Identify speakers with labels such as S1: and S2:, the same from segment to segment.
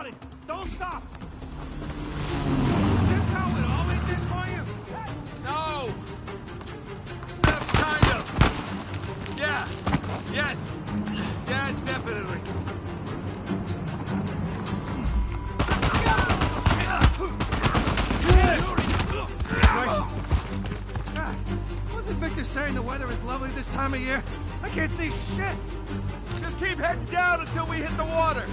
S1: running. Don't stop. Is this how it always is for you?
S2: No! Kind of. Yeah. Yes. Yes, definitely.
S1: Wasn't Victor saying the weather is lovely this time of year? I can't see shit.
S2: Just keep heading down until we hit the water.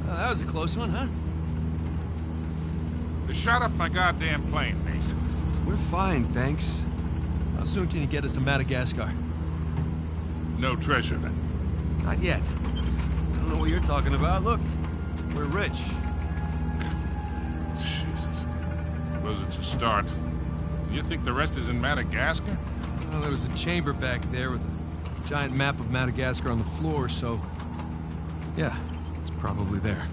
S1: That was a close one, huh?
S3: They shot up my goddamn plane, Nathan.
S1: We're fine, thanks. How soon can you get us to Madagascar?
S3: No treasure, then?
S1: Not yet. I don't know what you're talking about. Look, we're rich.
S3: Jesus. Suppose it's a start. You think the rest is in Madagascar?
S1: Well, there was a chamber back there with a giant map of Madagascar on the floor, so... yeah, it's probably there.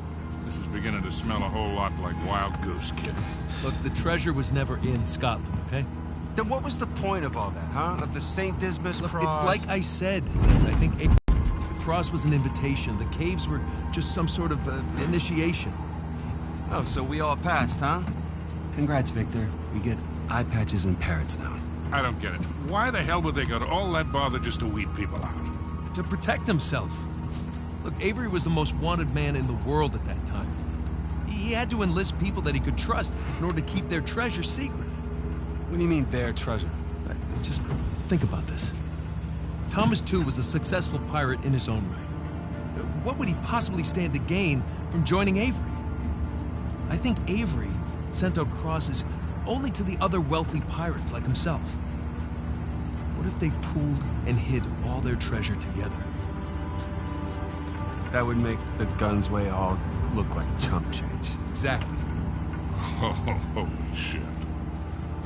S3: This is beginning to smell a whole lot like Wild Goose, kid.
S1: Look, the treasure was never in Scotland, okay?
S4: Then what was the point of all that, huh? Of the St. Dismas
S1: Look,
S4: cross?
S1: it's like I said. I think the cross was an invitation. The caves were just some sort of initiation.
S4: Oh, so we all passed, huh? Congrats, Victor. We get eye patches and parrots now.
S3: I don't get it. Why the hell would they go to all that bother just to weed people out?
S1: To protect himself. Look, Avery was the most wanted man in the world at that time. He had to enlist people that he could trust in order to keep their treasure secret.
S4: What do you mean, their treasure?
S1: Just think about this. Thomas, too, was a successful pirate in his own right. What would he possibly stand to gain from joining Avery? I think Avery sent out crosses only to the other wealthy pirates like himself. What if they pooled and hid all their treasure together?
S4: That would make the Gunsway all look like chump change.
S1: Exactly.
S3: Oh, holy shit.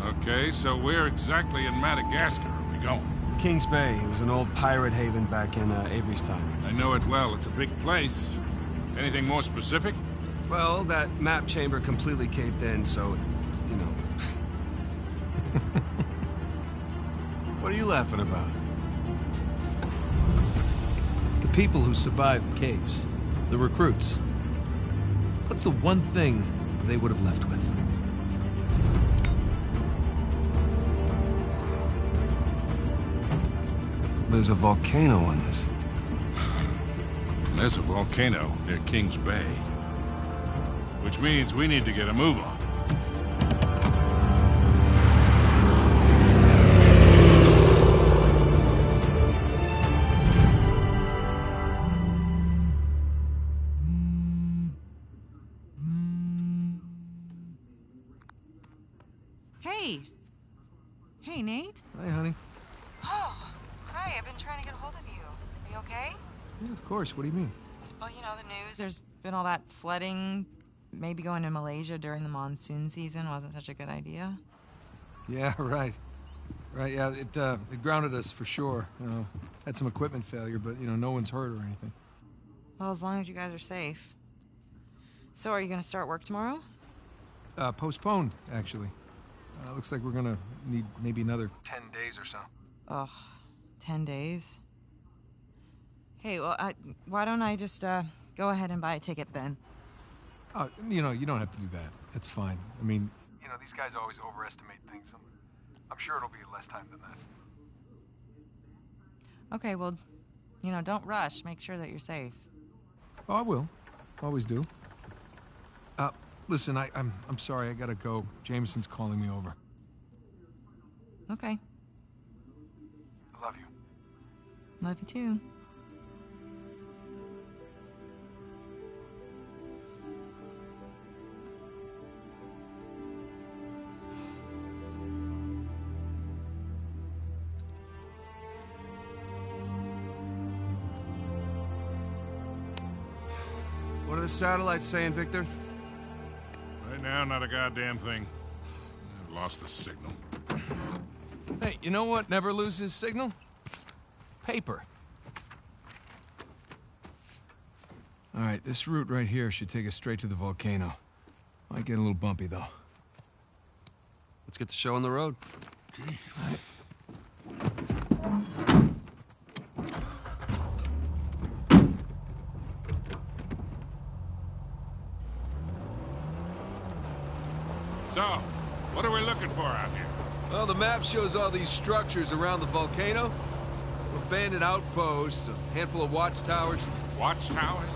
S3: Okay, so where exactly in Madagascar are we going?
S4: Kings Bay. It was an old pirate haven back in Avery's time.
S3: I know it well. It's a big place. Anything more specific?
S4: Well, that map chamber completely caved in, so, you know. What are you laughing about?
S1: The people who survived the caves, the recruits. What's the one thing they would have left with?
S4: There's a volcano on this.
S3: There's a volcano near Kings Bay. Which means we need to get a move on.
S5: Hey. Hey, Nate.
S1: Hi, honey.
S5: Oh, hi. I've been trying to get a hold of you. Are you okay?
S1: Yeah, of course. What do you mean?
S5: Well, you know, the news. There's been all that flooding. Maybe going to Malaysia during the monsoon season wasn't such a good idea.
S1: Yeah, right. Right, yeah, it grounded us for sure. You know, had some equipment failure, but, you know, no one's hurt or anything.
S5: Well, as long as you guys are safe. So, are you going to start work tomorrow?
S1: Postponed, actually. Looks like we're gonna need maybe another 10 days or so.
S5: Ugh, 10 days? Hey, well, why don't I just, go ahead and buy a ticket then?
S1: Oh, you know, you don't have to do that. That's fine. I mean, you know, these guys always overestimate things. I'm sure it'll be less time than that.
S5: Okay, well, you know, don't rush. Make sure that you're safe.
S1: Oh, I will. Always do. Listen, I'm sorry. I gotta go. Jameson's calling me over.
S5: Okay.
S1: I love you.
S5: Love you too.
S4: What are the satellites saying, Victor?
S3: Right now, not a goddamn thing. I've lost the signal.
S1: Hey, you know what never loses signal? Paper. All right, this route right here should take us straight to the volcano. Might get a little bumpy, though.
S4: Let's get the show on the road.
S3: Okay.
S1: All right.
S3: So, what are we looking for out here?
S2: Well, the map shows all these structures around the volcano. Some abandoned outposts, a handful of watchtowers.
S3: Watchtowers?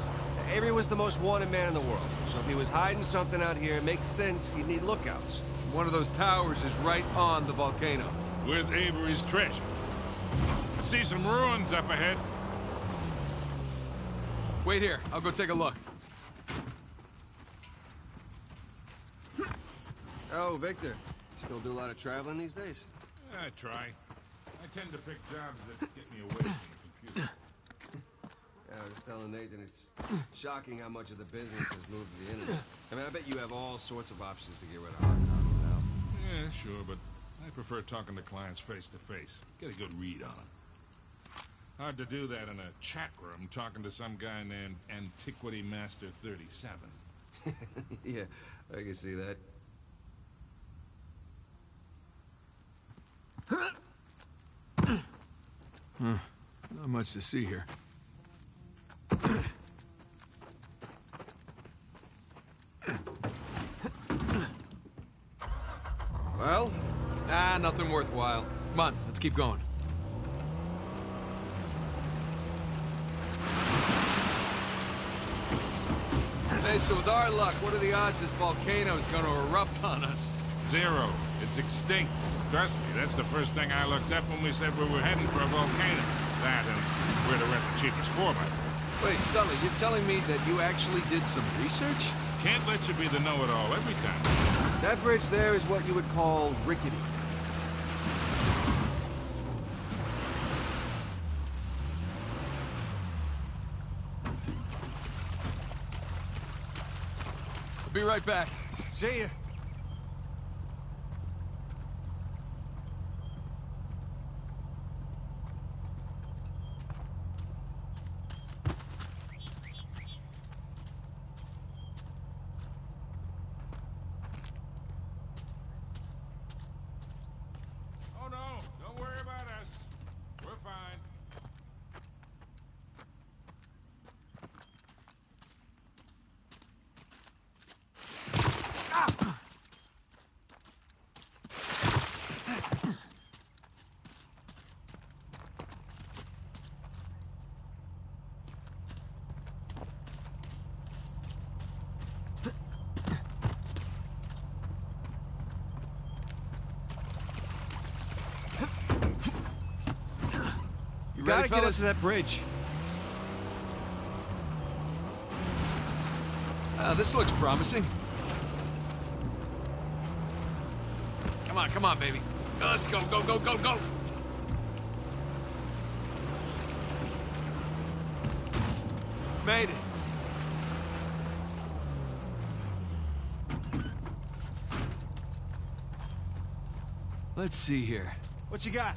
S4: Avery was the most wanted man in the world, so if he was hiding something out here, it makes sense he'd need lookouts.
S2: One of those towers is right on the volcano.
S3: With Avery's treasure. I see some ruins up ahead.
S2: Wait here, I'll go take a look.
S4: Oh, Victor. Still do a lot of traveling these days?
S3: I try. I tend to pick jobs that get me away from the computer.
S4: Yeah, I was telling Nathan, it's shocking how much of the business has moved to the internet. I mean, I bet you have all sorts of options to get rid of hard copy now.
S3: Yeah, sure, but I prefer talking to clients face to face. Get a good read on them. Hard to do that in a chat room talking to some guy named Antiquity Master 37.
S4: Yeah, I can see that.
S2: Not much to see here.
S4: Well?
S2: Nothing worthwhile. Come on, let's keep going. Hey, so with our luck, what are the odds this volcano is gonna erupt on us?
S3: 0. It's extinct. Trust me, that's the first thing I looked up when we said we were heading for a volcano. That and where to rent the cheapest 4x4.
S2: Wait, Sully, you're telling me that you actually did some research?
S3: Can't let you be the know-it-all every time.
S4: That bridge there is what you would call rickety.
S2: I'll be right back.
S4: See ya.
S3: Oh no, don't worry about us. We're fine.
S2: You
S4: Gotta
S2: ready,
S4: get up
S2: fellas?
S4: to that bridge.
S2: This looks promising. Come on, baby. Let's go, go, go, go, go! Made it. Let's see here.
S4: What you got?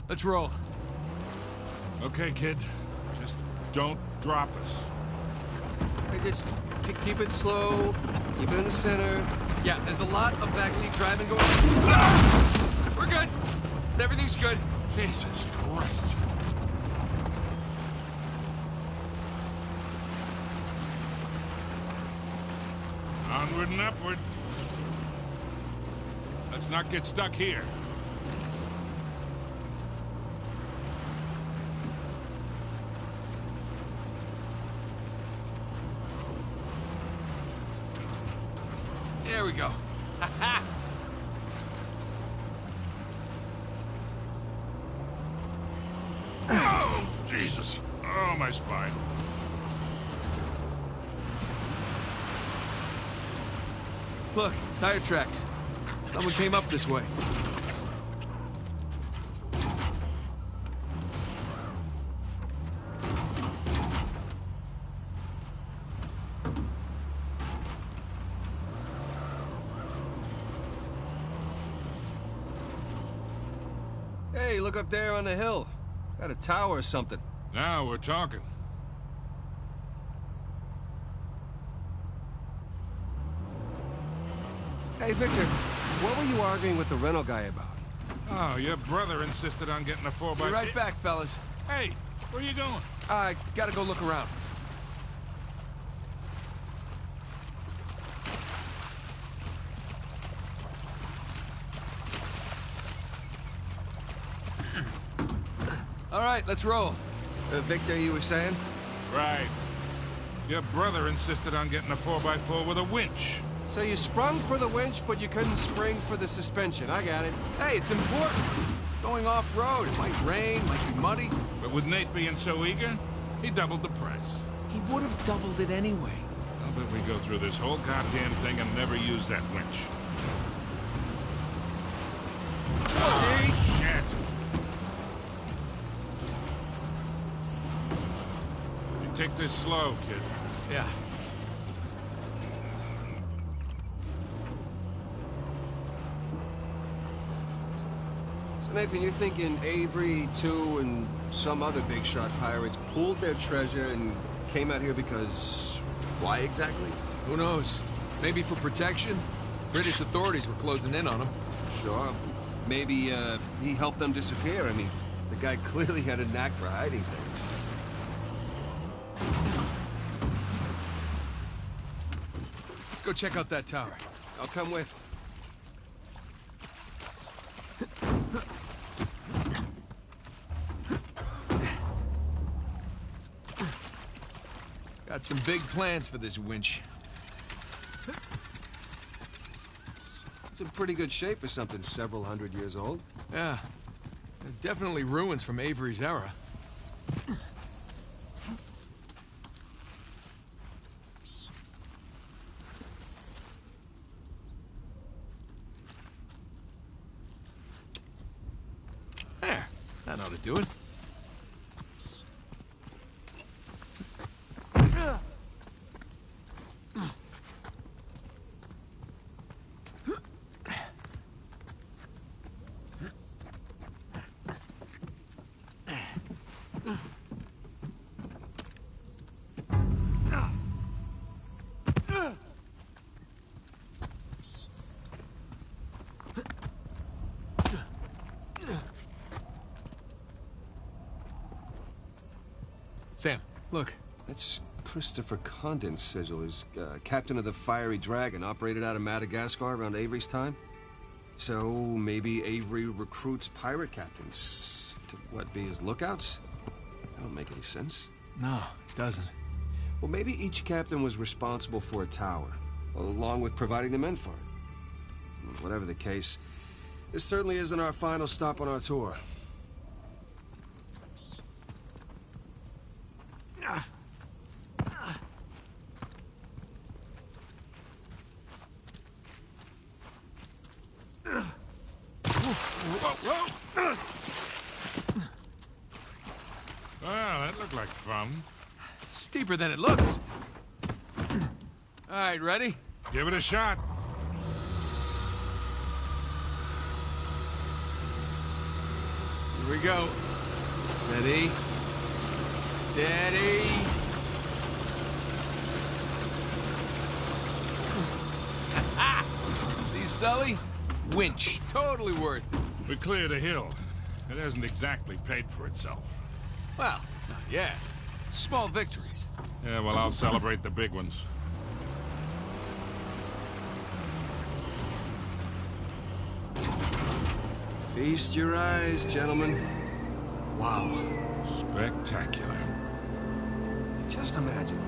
S2: Let's roll.
S3: Okay, kid. Just don't drop us.
S4: Hey, just keep it slow. Keep it in the center.
S2: Yeah, there's a lot of backseat driving going on. We're good. Everything's good.
S3: Jesus Christ. Onward and upward. Let's not get stuck here.
S2: There we go. Ha-ha!
S3: Oh, Jesus. Oh, my spine.
S2: Look, tire tracks. Someone came up this way.
S4: Hey, look up there on the hill. Got a tower or something.
S3: Now we're talking.
S4: Hey, Victor, what were you arguing with the rental guy about?
S3: Oh, your brother insisted on getting a 4x4.
S2: Be right back, fellas.
S3: Hey, where you going?
S2: I gotta go look around. All right, let's roll.
S4: Victor, you were saying?
S3: Right. Your brother insisted on getting a 4x4 with a winch.
S4: So you sprung for the winch, but you couldn't spring for the suspension. I got it.
S2: Hey, it's important. Going off-road, it might rain, might be muddy.
S3: But with Nate being so eager, he doubled the price.
S2: He would have doubled it anyway.
S3: I'll bet we go through this whole goddamn thing and never use that winch. Oh, shit! You take this slow, kid.
S2: Yeah.
S4: So, Nathan, you're thinking Avery, too, and some other big shot pirates pooled their treasure and came out here because... why exactly?
S2: Who knows? Maybe for protection? British authorities were closing in on him.
S4: Sure. Maybe, he helped them disappear. I mean, the guy clearly had a knack for hiding things.
S2: Let's go check out that tower.
S4: I'll come with.
S2: Got some big plans for this winch.
S4: It's in pretty good shape for something several hundred years old.
S2: Yeah. Definitely ruins from Avery's era. There. That ought to do it. Sam, look.
S4: That's Christopher Condon's sigil. He's captain of the Fiery Dragon, operated out of Madagascar around Avery's time. So maybe Avery recruits pirate captains to, what, be his lookouts? That don't make any sense.
S2: No, it doesn't.
S4: Well, maybe each captain was responsible for a tower, along with providing the men for it. Whatever the case, this certainly isn't our final stop on our tour.
S3: Well, that looked like fun.
S2: Steeper than it looks. All right, ready?
S3: Give it a shot.
S2: Here we go. Steady. Steady. See, Sully? Winch. Totally worth it.
S3: We cleared a hill. It hasn't exactly paid for itself.
S2: Well, not yet. Small victories.
S3: Yeah, well, I'll celebrate the big ones.
S4: Feast your eyes, gentlemen. Wow.
S3: Spectacular.
S4: Just imagine,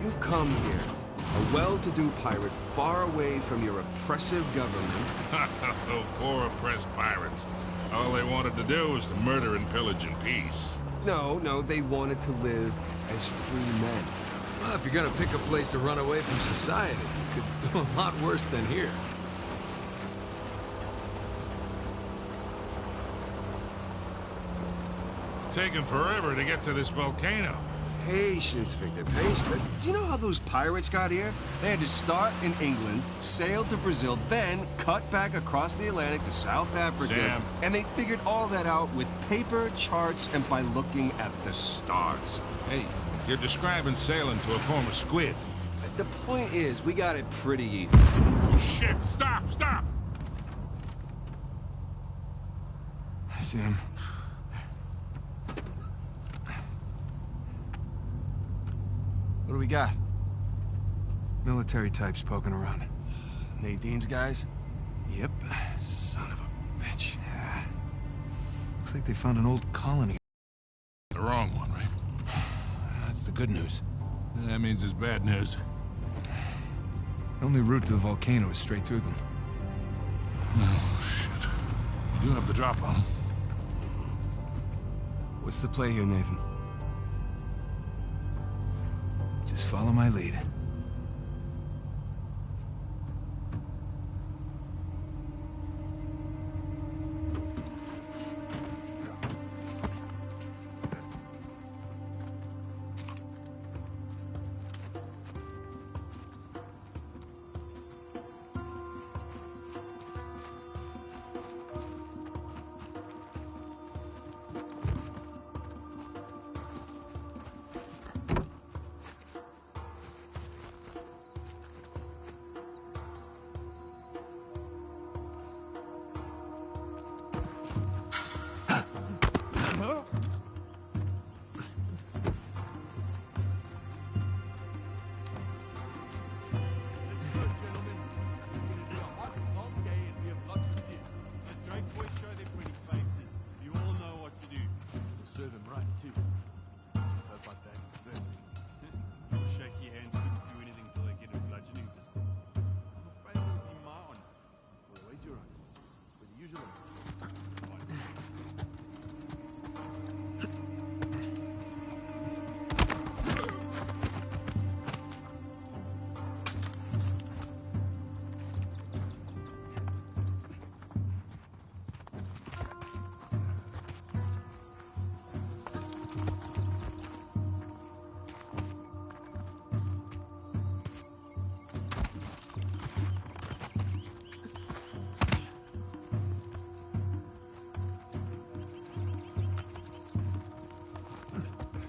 S4: you've come here, a well-to-do pirate far away from your oppressive government.
S3: Oh, poor oppressed pirates. All they wanted to do was to murder and pillage in peace.
S4: No, they wanted to live as free men.
S2: Well, if you're gonna pick a place to run away from society, you could do a lot worse than here.
S3: It's taken forever to get to this volcano.
S4: Patience, Victor, patience. Do you know how those pirates got here? They had to start in England, sail to Brazil, then cut back across the Atlantic to South Africa.
S3: Sam.
S4: And they figured all that out with paper, charts, and by looking at the stars.
S3: Hey, you're describing sailing to a former squid.
S4: The point is, we got it pretty easy.
S3: Oh, shit! Stop! Stop!
S2: Sam. What do we got? Military types poking around. Nadine's guys? Yep. Son of a bitch. Yeah. Looks like they found an old colony
S3: the wrong one, right?
S1: That's the good news.
S3: That means it's bad news.
S1: The only route to the volcano is straight through them.
S3: Oh, shit. You do have the drop on them.
S4: What's the play here, Nathan?
S1: Just follow my lead.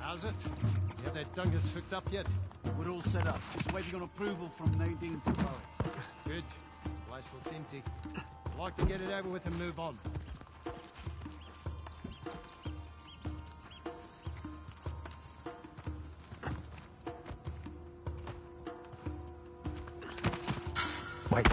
S6: How's it? You have that dungus hooked up yet?
S7: We're all set up. Just waiting on approval from Nadine to borrow.
S6: Good. Place looks empty. I'd like to get it over with and move on.
S1: Wait.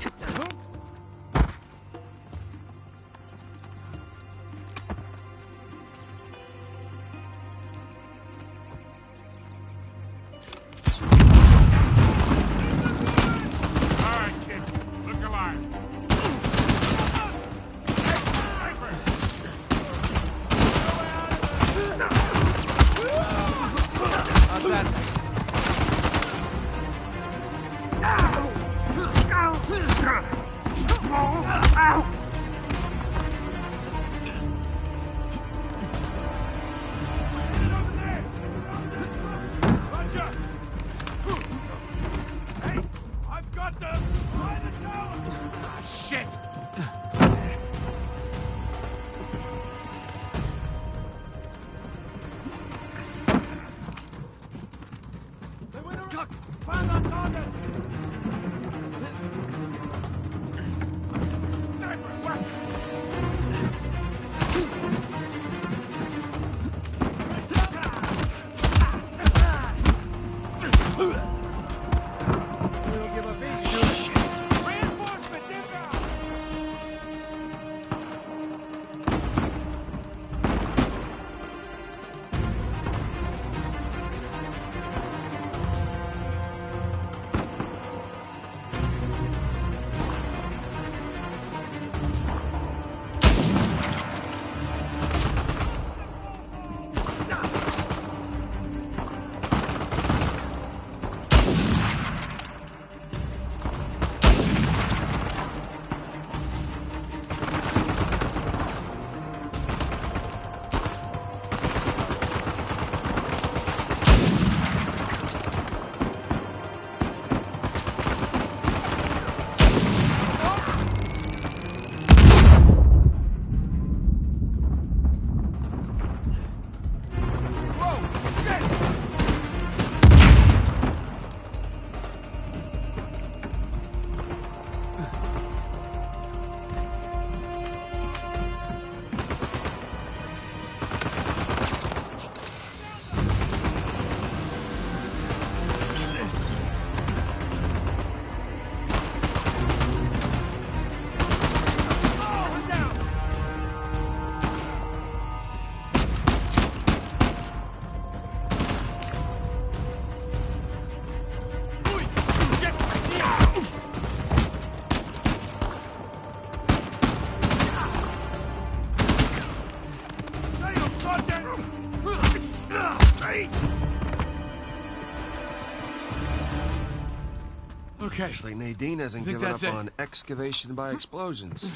S2: Okay.
S4: Looks like Nadine hasn't
S2: Think
S4: given up
S2: that's it?
S4: on excavation by explosions.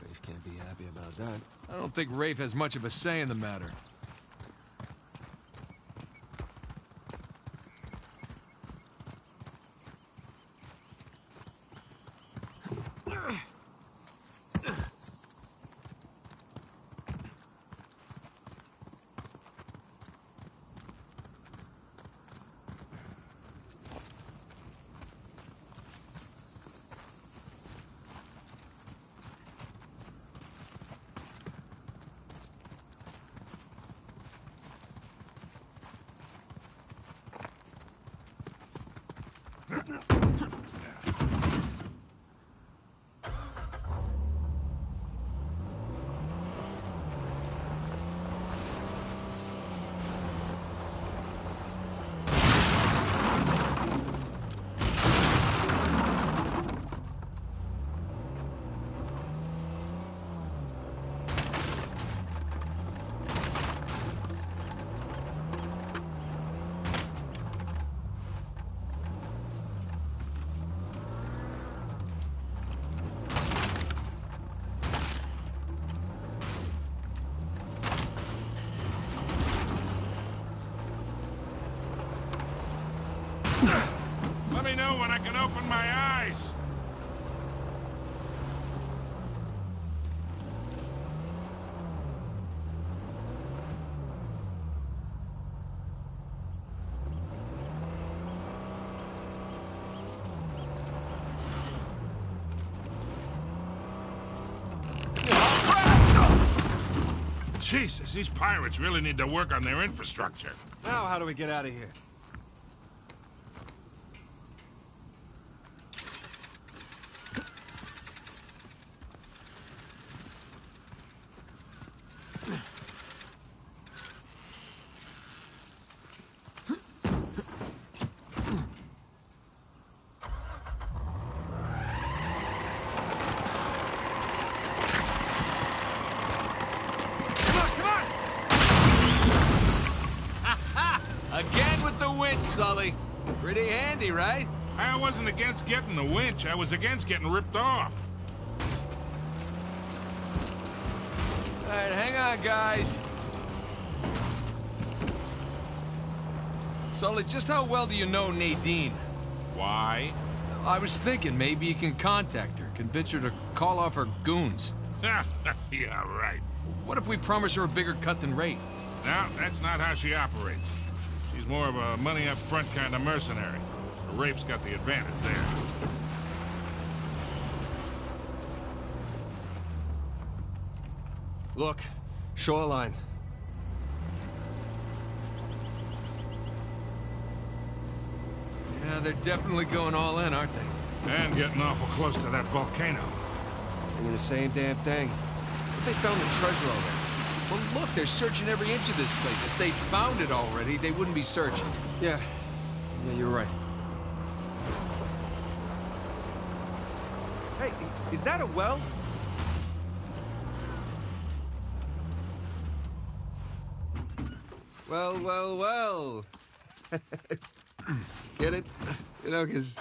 S4: Rafe can't be happy about that.
S2: I don't think Rafe has much of a say in the matter.
S3: Let me know when I can open my eyes. Jesus, these pirates really need to work on their infrastructure.
S4: Now, how do we get out of here?
S2: Again with the winch, Sully. Pretty handy, right?
S3: I wasn't against getting the winch. I was against getting ripped off.
S2: All right, hang on, guys. Sully, just how well do you know Nadine?
S3: Why?
S2: I was thinking maybe you can contact her, convince her to call off her goons.
S3: Yeah, right.
S2: What if we promise her a bigger cut than Rafe?
S3: No, that's not how she operates. She's more of a money-up-front kind of mercenary. Rafe's got the advantage there.
S4: Look, Shoreline.
S2: Yeah, they're definitely going all in, aren't they?
S3: And getting awful close to that volcano.
S4: I was thinking the same damn thing. But they found the treasure already.
S2: Well, look, they're searching every inch of this place. If they found it already, they wouldn't be searching.
S4: Yeah, you're right.
S6: Hey, is that a well?
S4: Well. Get it? You know, 'cause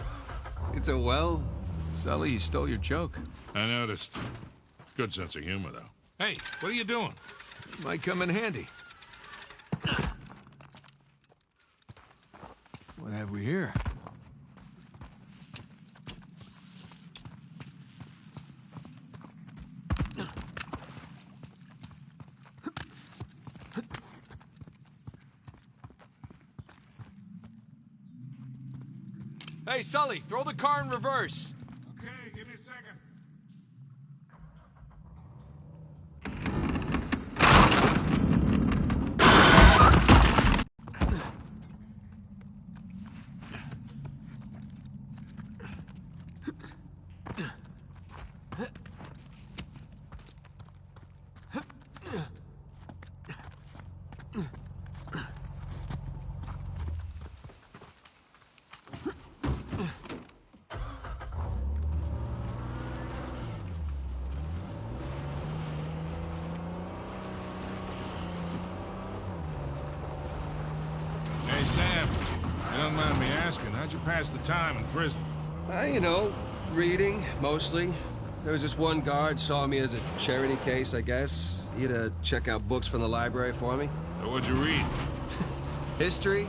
S4: it's a well.
S2: Sully, you stole your joke.
S3: I noticed. Good sense of humor, though. Hey, what are you doing?
S2: Might come in handy. What have we here? Hey, Sully, throw the car in reverse.
S3: Okay, give me a second. Hey, Sam, you don't mind me asking, how'd you pass the time in prison?
S4: You know, reading, mostly. There was this one guard saw me as a charity case, I guess. He had to check out books from the library for me.
S3: So what'd you read?
S4: History,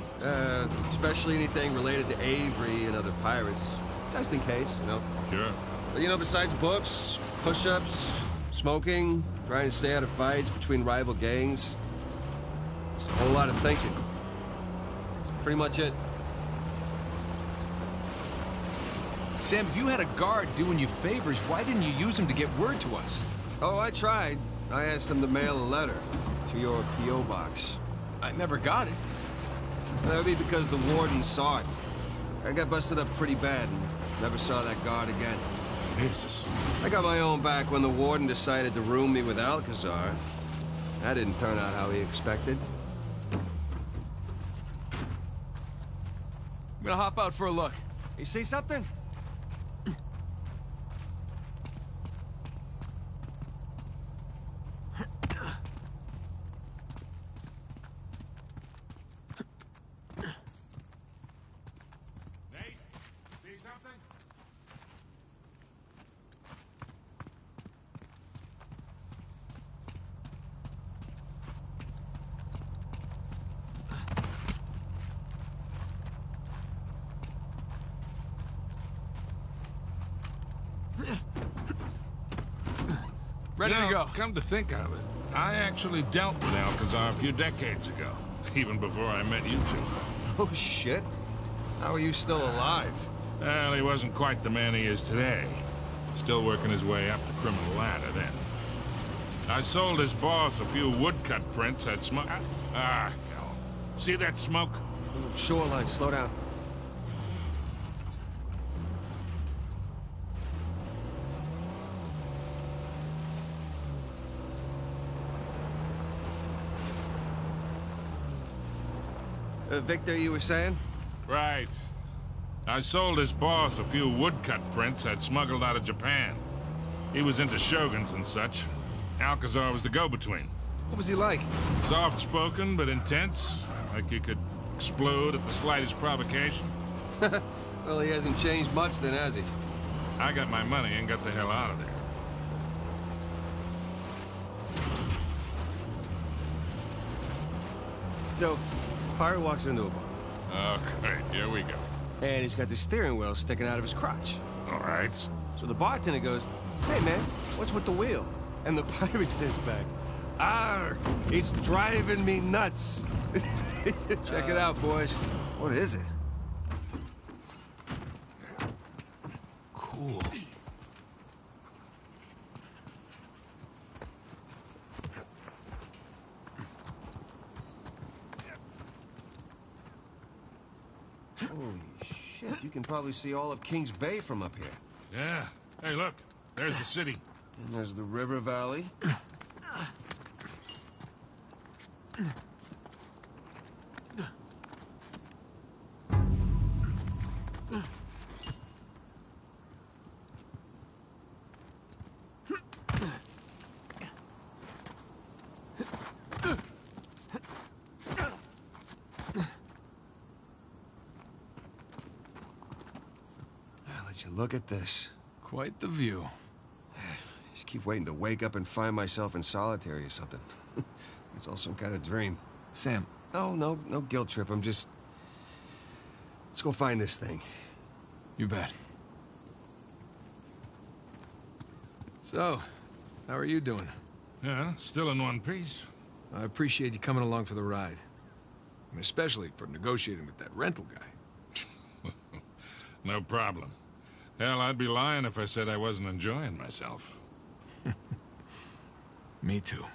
S4: especially anything related to Avery and other pirates. Just in case, you know.
S3: Sure.
S4: But, you know, besides books, push-ups, smoking, trying to stay out of fights between rival gangs, it's a whole lot of thinking. That's pretty much it.
S2: Sam, if you had a guard doing you favors, why didn't you use him to get word to us?
S4: Oh, I tried. I asked him to mail a letter to your P.O. box.
S2: I never got it.
S4: That would be because the warden saw it. I got busted up pretty bad and never saw that guard again.
S3: Jesus.
S4: I got my own back when the warden decided to room me with Alcazar. That didn't turn out how he expected.
S2: I'm gonna hop out for a look.
S6: You see something?
S3: Nate, see something?
S2: Ready to go.
S3: Come to think of it, I actually dealt with Alcazar a few decades ago, even before I met you two.
S4: Oh, shit. How are you still alive?
S3: Well, he wasn't quite the man he is today. Still working his way up the criminal ladder then. I sold his boss a few woodcut prints I'd smoke. Hell. See that smoke?
S4: Shoreline, slow down. Victor, you were saying?
S3: Right. I sold his boss a few woodcut prints I'd smuggled out of Japan. He was into shoguns and such. Alcazar was the go-between.
S4: What was he like?
S3: Soft-spoken but intense, like he could explode at the slightest provocation.
S4: Well, he hasn't changed much then, has he?
S3: I got my money and got the hell out of there.
S4: So, pirate walks into a bar.
S3: Okay, here we go.
S4: And he's got the steering wheel sticking out of his crotch.
S3: All right.
S4: So the bartender goes, "Hey, man, what's with the wheel?" And the pirate says back, "Arr, it's driving me nuts."
S2: Check it out, boys.
S4: What is it?
S2: Cool.
S4: Holy shit, you can probably see all of Kings Bay from up here.
S3: Yeah. Hey, look. There's the city.
S4: And there's the river valley. Look at this.
S2: Quite the view.
S4: Just keep waiting to wake up and find myself in solitary or something. It's all some kind of dream.
S2: Sam.
S4: No guilt trip. I'm just... Let's go find this thing.
S2: You bet. So, how are you doing?
S3: Yeah, still in one piece.
S2: I appreciate you coming along for the ride. And especially for negotiating with that rental guy.
S3: No problem. Hell, I'd be lying if I said I wasn't enjoying myself.
S2: Me too.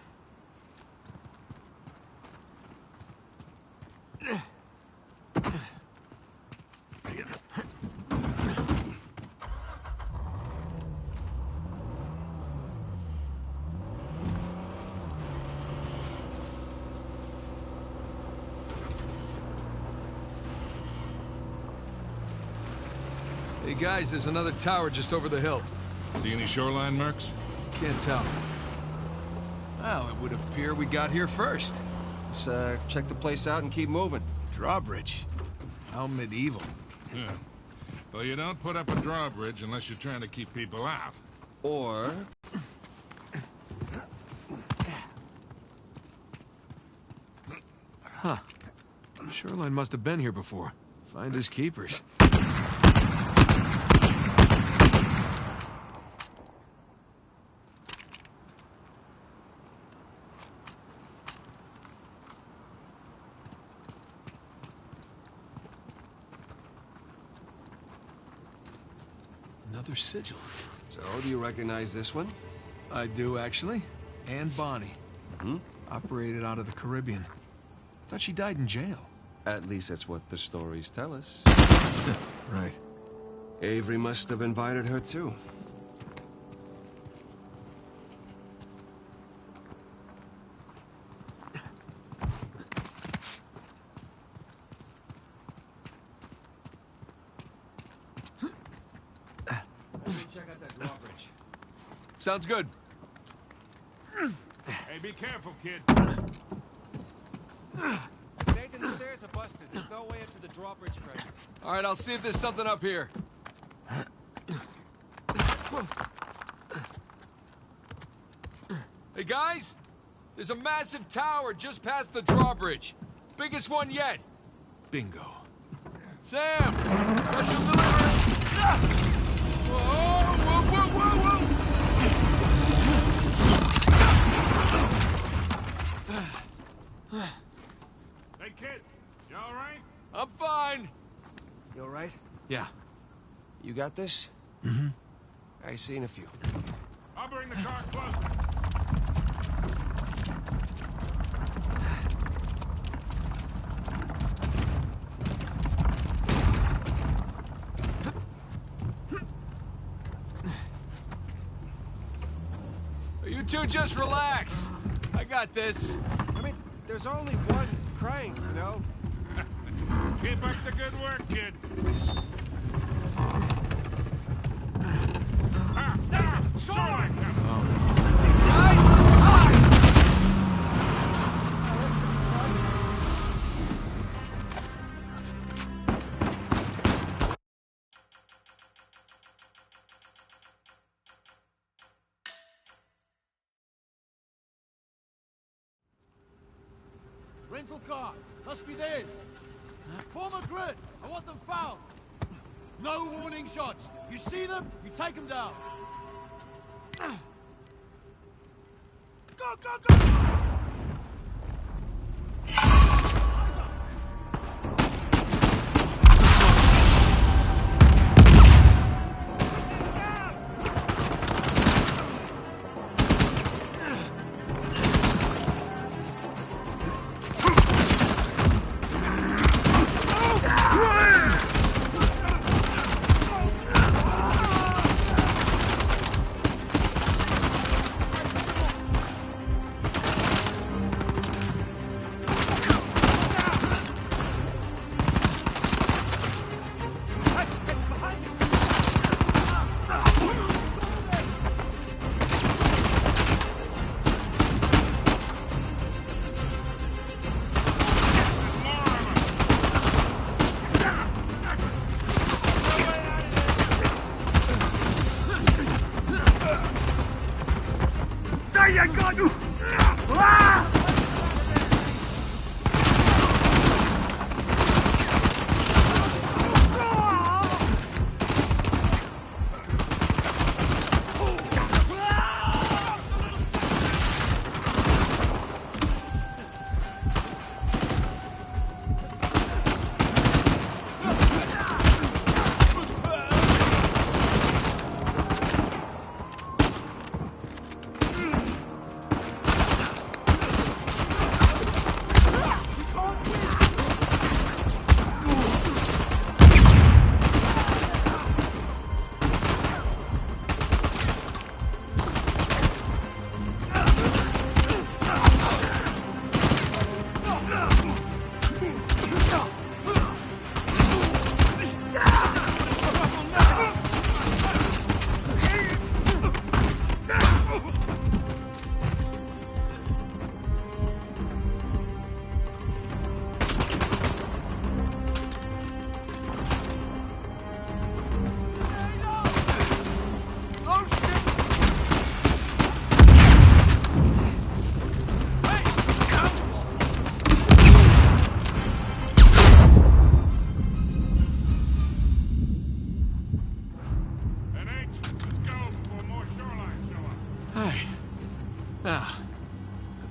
S2: Hey guys, there's another tower just over the hill.
S3: See any shoreline mercs?
S2: Can't tell. Well, it would appear we got here first.
S4: Let's check the place out and keep moving.
S2: Drawbridge. How medieval.
S3: Yeah. Well, you don't put up a drawbridge unless you're trying to keep people out.
S4: Or...
S1: Huh. Shoreline must have been here before. Finders keepers. Another sigil.
S4: So, do you recognize this one?
S1: I do, actually. Anne Bonny.
S4: Mm-hmm.
S1: Operated out of the Caribbean. Thought she died in jail.
S4: At least that's what the stories tell us.
S1: Right.
S4: Avery must have invited her, too.
S2: Check out that drawbridge. Sounds good.
S3: Hey, be careful, kid.
S6: Nathan, the stairs are busted. There's no way up to the drawbridge crater.
S2: All right, I'll see if there's something up here. Hey, guys! There's a massive tower just past the drawbridge. Biggest one yet.
S1: Bingo.
S2: Sam! Special delivery! Ah! Whoa, whoa, whoa, whoa, whoa!
S3: Hey, kid, you all right?
S2: I'm fine.
S4: You all right?
S1: Yeah.
S4: You got this?
S1: Mm-hmm.
S4: I seen a few.
S3: I'll bring the car closer.
S2: You two just relax. I got this.
S6: I mean, there's only one crank, you know?
S3: Keep up the good work, kid. Shoreline!
S7: Rental car. Must be theirs. Form a grid. I want them found. No warning shots. You see them, you take them down. Go, go, go!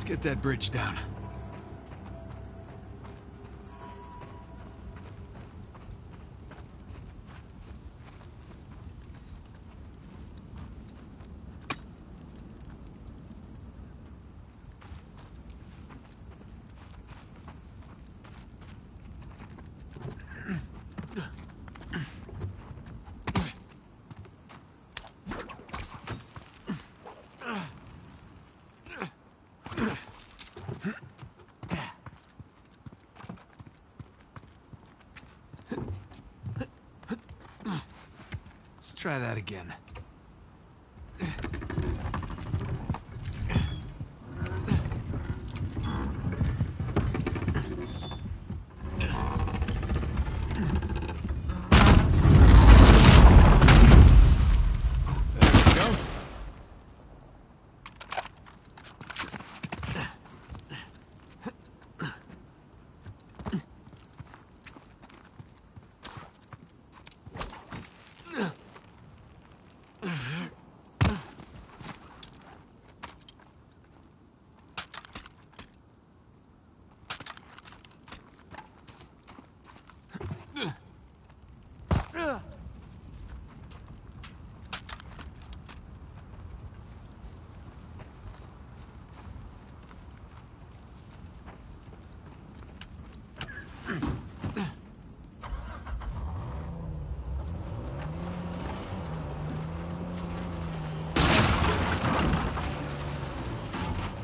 S2: get that bridge down. Let's try that again.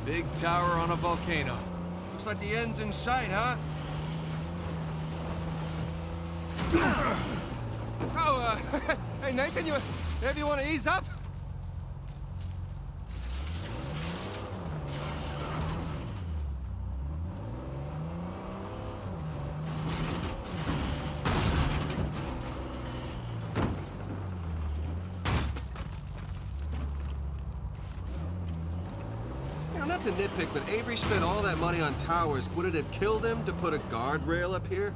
S2: Big tower on a volcano.
S4: Looks like the end's in sight, huh? Oh, hey, Nathan, maybe you want to ease up? Not to nitpick, but Avery spent all that money on towers. Would it have killed him to put a guardrail up here?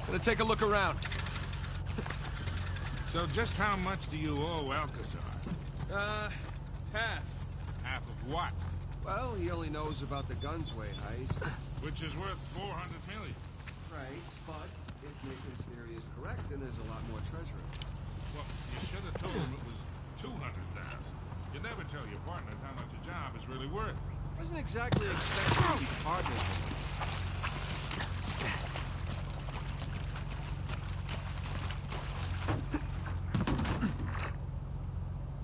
S2: Gonna take a look around.
S3: So just how much do you owe Alcazar?
S4: Half.
S3: Half of what?
S4: Well, he only knows about the Gunsway heist.
S3: Which is worth 400 million.
S4: Right, but if Nathan's theory is correct, then there's a lot more treasure.
S3: Well, you should have told him it was 200,000. You never tell your partners how much a job is really worth.
S4: Wasn't exactly expecting to be partners with him.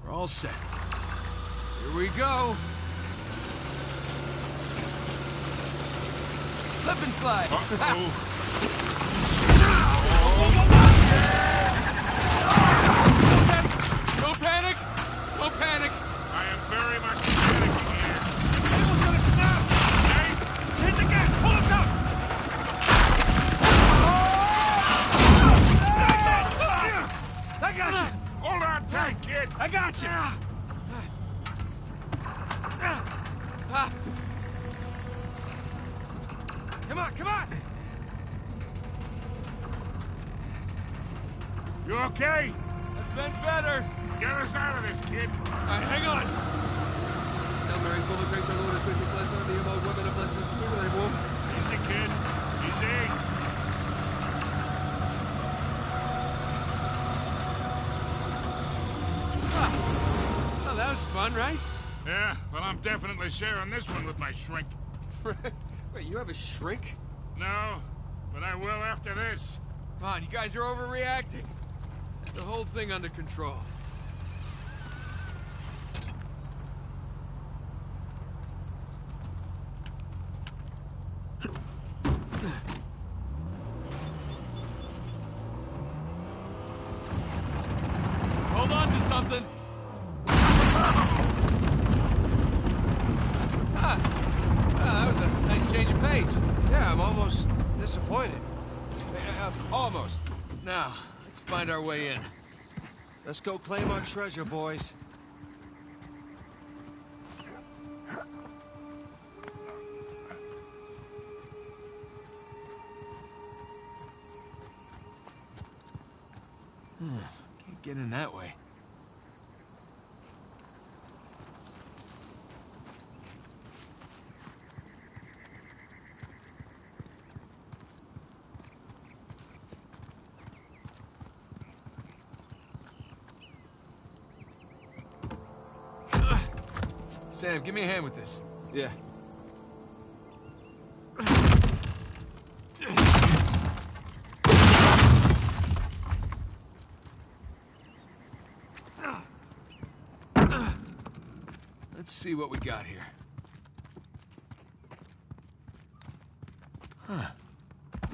S2: We're all set. Here we go. Slip and slide. Don't panic. Don't panic.
S3: I am very much panicking here.
S7: Cable's gonna snap!
S3: Hey,
S7: Hit the gas! Pull us up! I got you!
S3: hold on tight, kid.
S7: I got you!
S4: Come on, come on!
S3: You okay?
S2: That's been better.
S3: Get us out of this, kid.
S2: All right, hang on.
S4: Hail Mary, full of grace, our Lord is with you, blessed are thee among women, and blessed is the fruit of thy womb.
S3: Easy, kid. Easy.
S2: Well, that was fun, right?
S3: Yeah, well, I'm definitely sharing this one with my shrink.
S4: Wait, you have a shrink?
S3: No, but I will after this.
S2: Come on, you guys are overreacting. Get the whole thing under control. Hold on to something. That was a nice change of pace.
S4: Yeah, I'm almost disappointed. Almost.
S2: Now, let's find our way in.
S4: Let's go claim our treasure, boys.
S2: get in that way. Sam, give me a hand with this.
S4: Yeah.
S2: Let's see what we got here. Huh.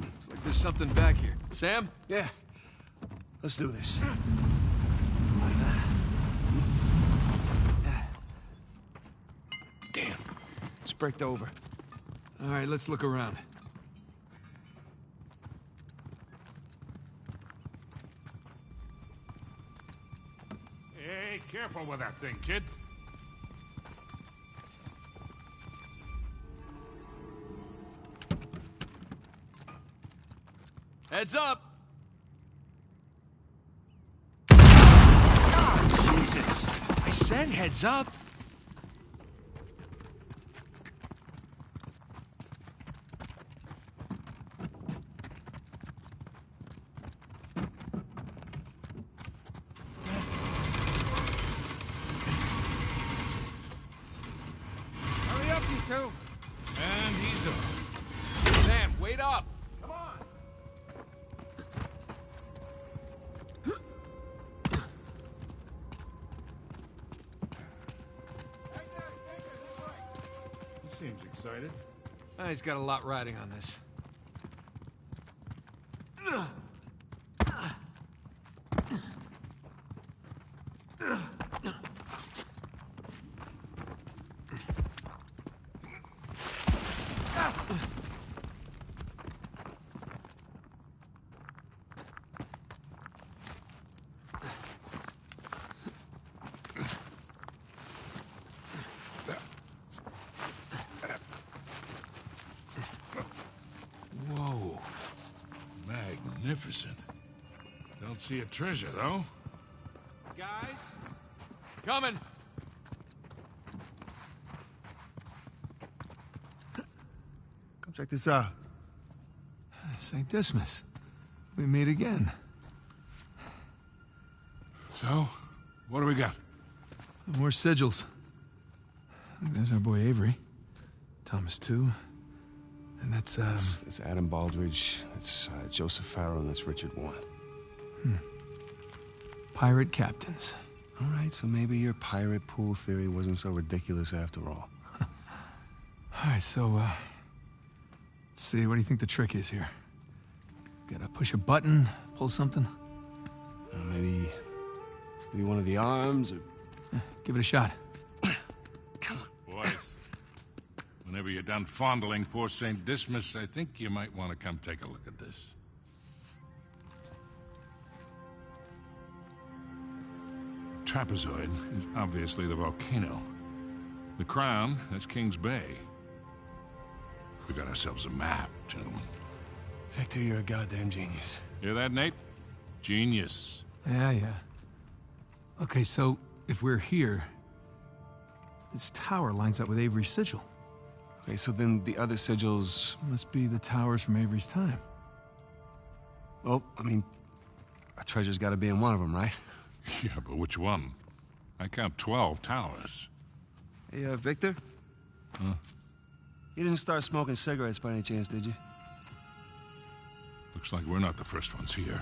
S2: Looks like there's something back here. Sam?
S4: Yeah. Let's do this. Damn. It's braked over.
S2: All right, let's look around.
S3: Hey, careful with that thing, kid.
S2: Heads up!
S1: Oh, Jesus! I said heads up!
S6: Hurry up, you two.
S3: And he's up.
S2: Sam, wait up!
S6: Come on.
S3: He seems excited.
S2: He's got a lot riding on this.
S3: Whoa. Magnificent. Don't see a treasure, though.
S2: Guys? Coming!
S1: Come check this out.
S2: St. Dismas. We meet again.
S3: So, what do we got?
S2: More sigils. There's our boy Avery. Thomas, too. And that's,
S4: It's Adam Baldridge, it's Joseph Farrow, and that's Richard Warren.
S2: pirate captains.
S4: All right, so maybe your pirate pool theory wasn't so ridiculous after all.
S2: All right, so, let's see, what do you think the trick is here? Gotta push a button, pull something?
S4: Maybe one of the arms, or...
S2: Give it a shot.
S3: Boys, whenever you're done fondling poor St. Dismas, I think you might want to come take a look at this. Trapezoid is obviously the volcano. The crown is King's Bay. We got ourselves a map, gentlemen.
S4: Victor, you're a goddamn genius.
S3: Hear that, Nate? Genius.
S2: Yeah. Okay, so if we're here, this tower lines up with Avery's sigil.
S4: Okay, so then the other sigils...
S2: Must be the towers from Avery's time.
S4: Well, I mean, a treasure's gotta be in one of them, right?
S3: Yeah, but which one? I count 12 towers.
S4: Hey, Victor?
S3: Huh?
S4: You didn't start smoking cigarettes by any chance, did you?
S3: Looks like we're not the first ones here.